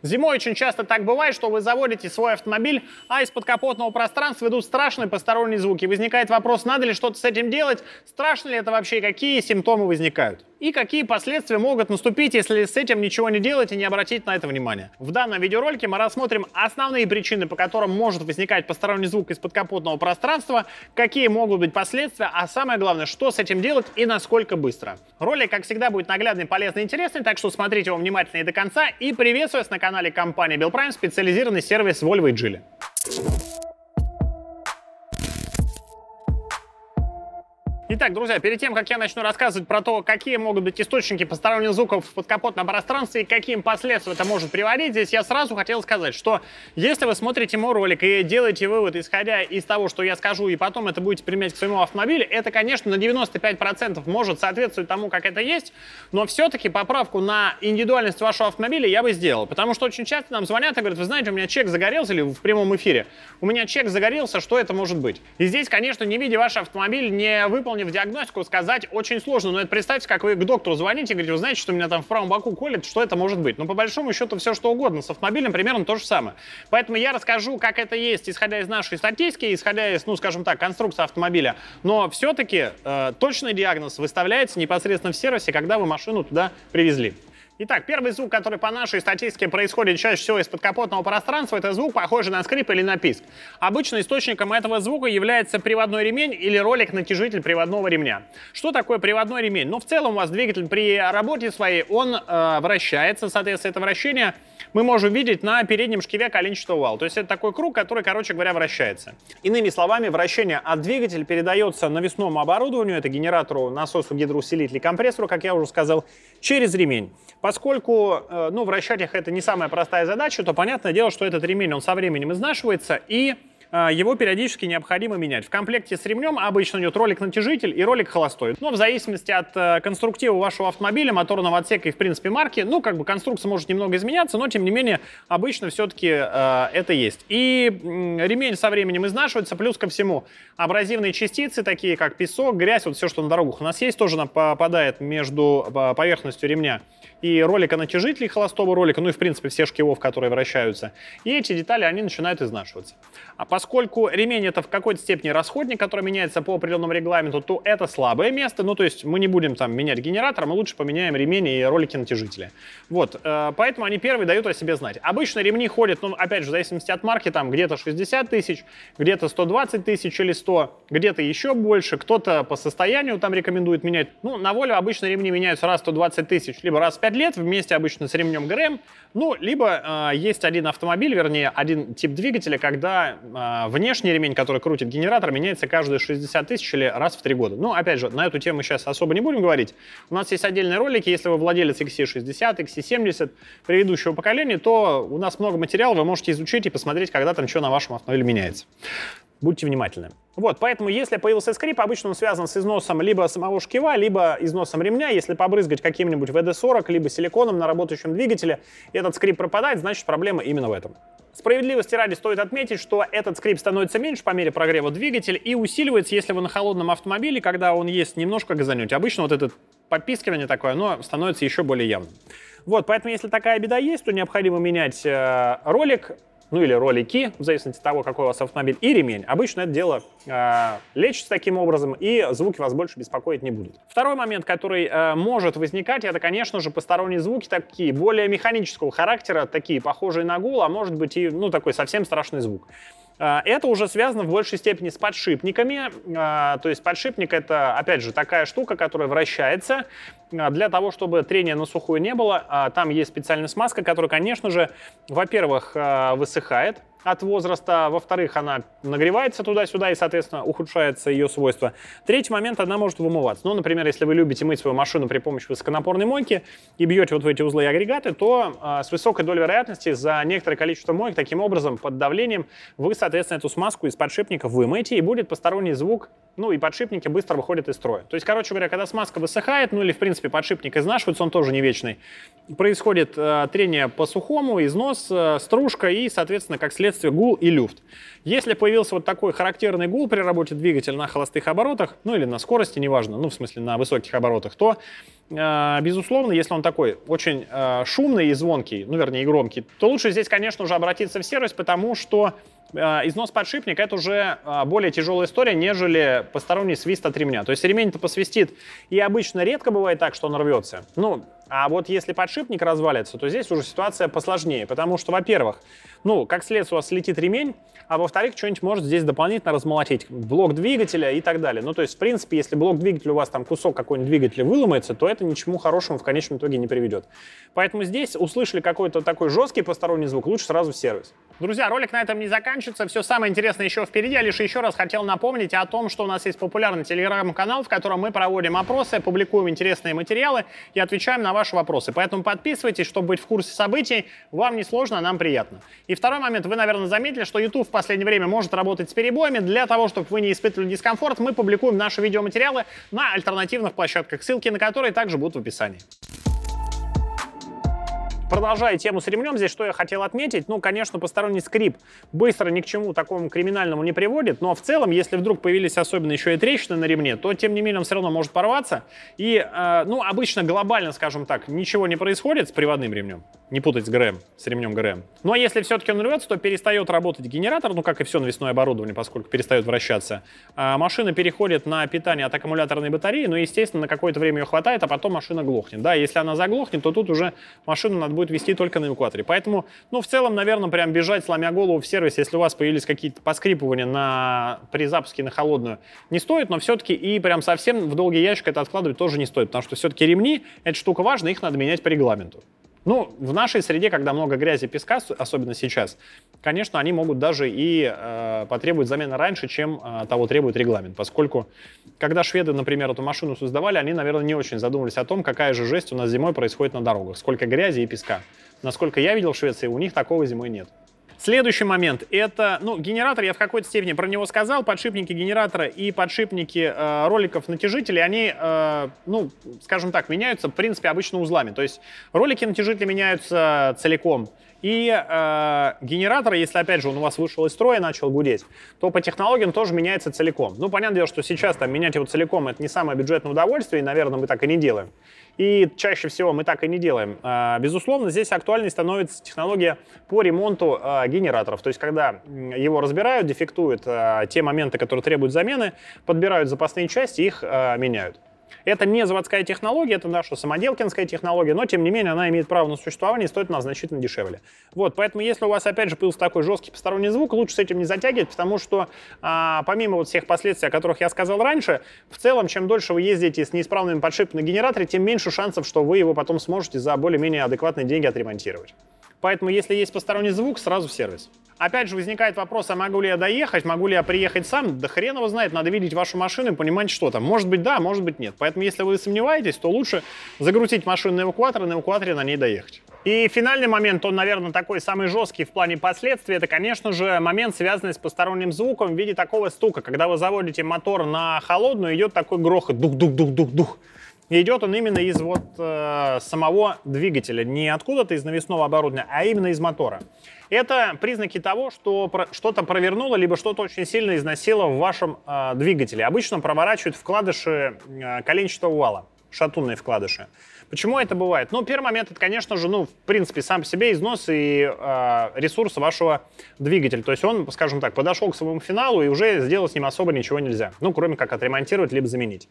Зимой очень часто так бывает, что вы заводите свой автомобиль, а из подкапотного пространства идут страшные посторонние звуки. Возникает вопрос, надо ли что-то с этим делать, страшно ли это вообще, какие симптомы возникают. И какие последствия могут наступить, если с этим ничего не делать и не обратить на это внимание. В данном видеоролике мы рассмотрим основные причины, по которым может возникать посторонний звук из подкапотного пространства, какие могут быть последствия, а самое главное, что с этим делать и насколько быстро. Ролик, как всегда, будет наглядный, полезный, интересный, так что смотрите его внимательно и до конца. И приветствую вас на канале компании Belprime, специализированный сервис Volvo и Geely. Итак, друзья, перед тем, как я начну рассказывать про то, какие могут быть источники посторонних звуков в подкапотном пространстве и каким последствиям это может приводить, здесь я сразу хотел сказать, что если вы смотрите мой ролик и делаете вывод, исходя из того, что я скажу, и потом это будете применять к своему автомобилю, это, конечно, на 95% может соответствовать тому, как это есть, но все-таки поправку на индивидуальность вашего автомобиля я бы сделал, потому что очень часто нам звонят и говорят, вы знаете, у меня чек загорелся, или в прямом эфире, у меня чек загорелся, что это может быть? И здесь, конечно, не видя ваш автомобиль, не выполнив диагностику, сказать очень сложно. Но это представьте, как вы к доктору звоните и говорите, вы знаете, что у меня там в правом боку колет, что это может быть? Но по большому счету все что угодно. С автомобилем примерно то же самое. Поэтому я расскажу, как это есть, исходя из нашей статистики, исходя из, ну, скажем так, конструкции автомобиля. Но все-таки точный диагноз выставляется непосредственно в сервисе, когда вы машину туда привезли. Итак, первый звук, который по нашей статистике происходит чаще всего из подкапотного пространства, это звук, похожий на скрип или на писк. Обычно источником этого звука является приводной ремень или ролик-натяжитель приводного ремня. Что такое приводной ремень? Ну, в целом у вас двигатель при работе своей, он вращается, соответственно, это вращение мы можем видеть на переднем шкиве коленчатого вала. То есть это такой круг, который, короче говоря, вращается. Иными словами, вращение от двигателя передается навесному оборудованию, это генератору, насосу, гидроусилителю, компрессору, как я уже сказал, через ремень. Поскольку ну, вращать их это не самая простая задача, то понятное дело, что этот ремень он со временем изнашивается и его периодически необходимо менять. В комплекте с ремнем обычно идет ролик-натяжитель и ролик холостой. Но в зависимости от конструктива вашего автомобиля, моторного отсека и, в принципе, марки, ну, как бы конструкция может немного изменяться, но, тем не менее, обычно все-таки это есть. И ремень со временем изнашивается, плюс ко всему абразивные частицы, такие как песок, грязь, вот все, что на дорогах у нас есть, тоже попадает между поверхностью ремня и ролика-натяжителей холостого ролика, ну и, в принципе, все шкивов, которые вращаются. И эти детали, они начинают изнашиваться. А поскольку ремень это в какой-то степени расходник, который меняется по определенному регламенту, то это слабое место. Ну, то есть мы не будем там менять генератор, мы лучше поменяем ремень и ролики-натяжители. Вот, поэтому они первые дают о себе знать. Обычно ремни ходят, ну, опять же, в зависимости от марки, там где-то 60 тысяч, где-то 120 тысяч или 100, где-то еще больше. Кто-то по состоянию там рекомендует менять. Ну, на Volvo обычно ремни меняются раз в 120 тысяч, либо раз в 5 лет, вместе обычно с ремнем ГРМ. Ну, либо есть один автомобиль, вернее, один тип двигателя, когда внешний ремень, который крутит генератор, меняется каждые 60 тысяч или раз в 3 года. Ну, опять же, на эту тему мы сейчас особо не будем говорить. У нас есть отдельные ролики, если вы владелец XC60, XC70 предыдущего поколения, то у нас много материала, вы можете изучить и посмотреть, когда там что на вашем автомобиле меняется. Будьте внимательны. Вот, поэтому если появился скрип, обычно он связан с износом либо самого шкива, либо износом ремня. Если побрызгать каким-нибудь WD-40, либо силиконом на работающем двигателе, и этот скрип пропадает, значит проблема именно в этом. Справедливости ради стоит отметить, что этот скрип становится меньше по мере прогрева двигателя и усиливается, если вы на холодном автомобиле, когда он есть, немножко газанете. Обычно вот это попискивание такое, оно становится еще более явным. Вот, поэтому если такая беда есть, то необходимо менять ролик, ну или ролики, в зависимости от того, какой у вас автомобиль, и ремень. Обычно это дело лечится таким образом, и звуки вас больше беспокоить не будут. Второй момент, который может возникать, это, конечно же, посторонние звуки, такие более механического характера, такие похожие на гул, а может быть и, ну, такой совсем страшный звук. Это уже связано в большей степени с подшипниками. То есть подшипник — это, опять же, такая штука, которая вращается. Для того, чтобы трения на сухую не было, там есть специальная смазка, которая, конечно же, во-первых, высыхает от возраста, во-вторых, она нагревается туда-сюда и, соответственно, ухудшается ее свойства. Третий момент, она может вымываться. Ну, например, если вы любите мыть свою машину при помощи высоконапорной мойки и бьете вот в эти узлы и агрегаты, то с высокой долей вероятности за некоторое количество моек таким образом под давлением вы, соответственно, эту смазку из подшипников вымоете, и будет посторонний звук, ну и подшипники быстро выходят из строя. То есть, короче говоря, когда смазка высыхает, ну или, в принципе, подшипник изнашивается, он тоже не вечный, происходит трение по сухому, износ, стружка и, соответственно, как следствие, следствие гул и люфт. Если появился вот такой характерный гул при работе двигателя на холостых оборотах, ну или на скорости, неважно, ну в смысле на высоких оборотах, то, безусловно, если он такой очень шумный и звонкий, ну вернее и громкий, то лучше здесь, конечно, уже обратиться в сервис, потому что износ подшипника — это уже более тяжелая история, нежели посторонний свист от ремня. То есть ремень-то посвистит, и обычно редко бывает так, что он рвется. Ну, а вот если подшипник развалится, то здесь уже ситуация посложнее, потому что, во-первых, ну, как следствие у вас слетит ремень, а во-вторых, что-нибудь может здесь дополнительно размолотить, блок двигателя и так далее. Ну, то есть, в принципе, если блок двигателя у вас там кусок какой-нибудь двигателя выломается, то это ничему хорошему в конечном итоге не приведет. Поэтому здесь услышали какой-то такой жесткий посторонний звук, лучше сразу в сервис. Друзья, ролик на этом не заканчивается, все самое интересное еще впереди. Я лишь еще раз хотел напомнить о том, что у нас есть популярный телеграм-канал, в котором мы проводим опросы, публикуем интересные материалы и отвечаем на ваши вопросы. Поэтому подписывайтесь, чтобы быть в курсе событий. Вам не сложно, а нам приятно. И второй момент. Вы, наверное, заметили, что YouTube в последнее время может работать с перебоями. Для того, чтобы вы не испытывали дискомфорт, мы публикуем наши видеоматериалы на альтернативных площадках, ссылки на которые также будут в описании. Продолжая тему с ремнем, здесь что я хотел отметить, ну, конечно, посторонний скрип быстро ни к чему такому криминальному не приводит, но в целом, если вдруг появились особенно еще и трещины на ремне, то, тем не менее, он все равно может порваться. И, ну, обычно глобально, скажем так, ничего не происходит с приводным ремнем, не путать с ГРМ, с ремнем ГРМ. Ну, а если все-таки он рвется, то перестает работать генератор, ну, как и все навесное оборудование, поскольку перестает вращаться. Машина переходит на питание от аккумуляторной батареи, но, естественно, на какое-то время ее хватает, а потом машина глохнет. Да, если она заглохнет, то тут уже машину надо будет вести только на эвакуаторе. Поэтому, ну, в целом, наверное, прям бежать, сломя голову в сервис, если у вас появились какие-то поскрипывания при запуске на холодную, не стоит, но все-таки и прям совсем в долгий ящик это откладывать тоже не стоит, потому что все-таки ремни — это штука важная, их надо менять по регламенту. Ну, в нашей среде, когда много грязи и песка, особенно сейчас, конечно, они могут даже и потребовать замены раньше, чем того требует регламент, поскольку, когда шведы, например, эту машину создавали, они, наверное, не очень задумывались о том, какая же жесть у нас зимой происходит на дорогах, сколько грязи и песка. Насколько я видел в Швеции, у них такого зимой нет. Следующий момент — это, ну, генератор, я в какой-то степени про него сказал, подшипники генератора и подшипники роликов натяжителей, они, ну, скажем так, меняются, в принципе, обычно узлами. То есть ролики натяжителя меняются целиком, и генератор, если, опять же, он у вас вышел из строя и начал гудеть, то по технологиям тоже меняется целиком. Ну, понятное дело, что сейчас там менять его целиком — это не самое бюджетное удовольствие, и, наверное, мы так и не делаем. И чаще всего мы так и не делаем. Безусловно, здесь актуальной становится технология по ремонту генераторов. То есть, когда его разбирают, дефектуют те моменты, которые требуют замены, подбирают запасные части, их меняют. Это не заводская технология, это наша самоделкинская технология, но, тем не менее, она имеет право на существование и стоит она значительно дешевле. Вот, поэтому, если у вас, опять же, появился такой жесткий посторонний звук, лучше с этим не затягивать, потому что, помимо вот всех последствий, о которых я сказал раньше, в целом, чем дольше вы ездите с неисправными подшипниками на генераторе, тем меньше шансов, что вы его потом сможете за более-менее адекватные деньги отремонтировать. Поэтому, если есть посторонний звук, сразу в сервис. Опять же, возникает вопрос, а могу ли я доехать, могу ли я приехать сам? Да хрен его знает, надо видеть вашу машину и понимать, что там. Может быть, да, может быть, нет. Поэтому, если вы сомневаетесь, то лучше загрузить машину на эвакуатор и на эвакуаторе на ней доехать. И финальный момент, он, наверное, такой самый жесткий в плане последствий, это, конечно же, момент, связанный с посторонним звуком в виде такого стука. Когда вы заводите мотор на холодную, идет такой грохот, дух-дух-дух-дух-дух. И идет он именно из вот самого двигателя, не откуда-то из навесного оборудования, а именно из мотора. Это признаки того, что что-то провернуло, либо что-то очень сильно износило в вашем двигателе. Обычно проворачивают вкладыши коленчатого вала, шатунные вкладыши. Почему это бывает? Ну, первый момент — это, конечно же, ну, в принципе, сам по себе износ и ресурс вашего двигателя. То есть он, скажем так, подошел к своему финалу, и уже сделать с ним особо ничего нельзя. Ну, кроме как отремонтировать либо заменить.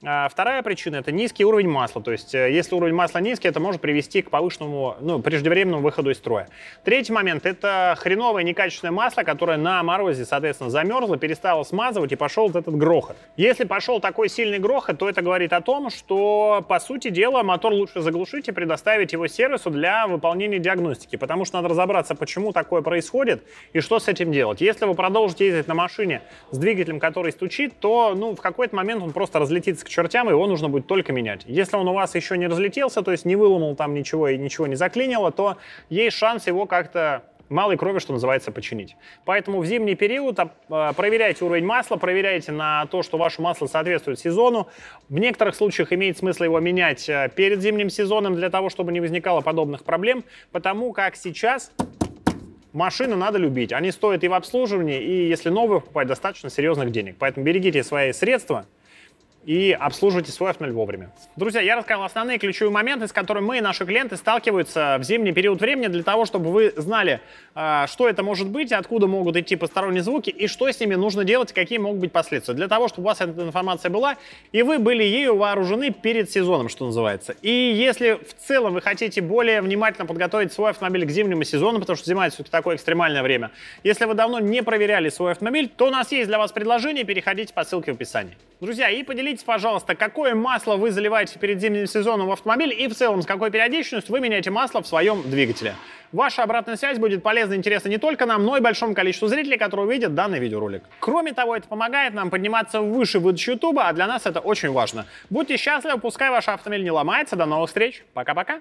Вторая причина — это низкий уровень масла. То есть, если уровень масла низкий, это может привести к повышенному, ну, преждевременному выходу из строя. Третий момент — это хреновое некачественное масло, которое на морозе, соответственно, замерзло, перестало смазывать, и пошел вот этот грохот. Если пошел такой сильный грохот, то это говорит о том, что, по сути дела, мотор лучше заглушить и предоставить его сервису для выполнения диагностики, потому что надо разобраться, почему такое происходит и что с этим делать. Если вы продолжите ездить на машине с двигателем, который стучит, то, ну, в какой-то момент он просто разлетится к чертям, и его нужно будет только менять. Если он у вас еще не разлетелся, то есть не выломал там ничего и ничего не заклинило, то есть шанс его как-то малой крови, что называется, починить. Поэтому в зимний период проверяйте уровень масла, проверяйте на то, что ваше масло соответствует сезону. В некоторых случаях имеет смысл его менять перед зимним сезоном для того, чтобы не возникало подобных проблем, потому как сейчас машины надо любить. Они стоят и в обслуживании, и если новые покупать, достаточно серьезных денег. Поэтому берегите свои средства и обслуживайте свой автомобиль вовремя. Друзья, я рассказал основные ключевые моменты, с которыми мы и наши клиенты сталкиваются в зимний период времени, для того, чтобы вы знали, что это может быть, откуда могут идти посторонние звуки и что с ними нужно делать, какие могут быть последствия. Для того, чтобы у вас эта информация была, и вы были ею вооружены перед сезоном, что называется. И если в целом вы хотите более внимательно подготовить свой автомобиль к зимнему сезону, потому что зима — это все-таки такое экстремальное время, если вы давно не проверяли свой автомобиль, то у нас есть для вас предложение, переходите по ссылке в описании. Друзья, и поделитесь, пожалуйста, какое масло вы заливаете перед зимним сезоном в автомобиль и в целом с какой периодичностью вы меняете масло в своем двигателе. Ваша обратная связь будет полезна и интересна не только нам, но и большому количеству зрителей, которые увидят данный видеоролик. Кроме того, это помогает нам подниматься выше выдачи YouTube, а для нас это очень важно. Будьте счастливы, пускай ваш автомобиль не ломается. До новых встреч. Пока-пока.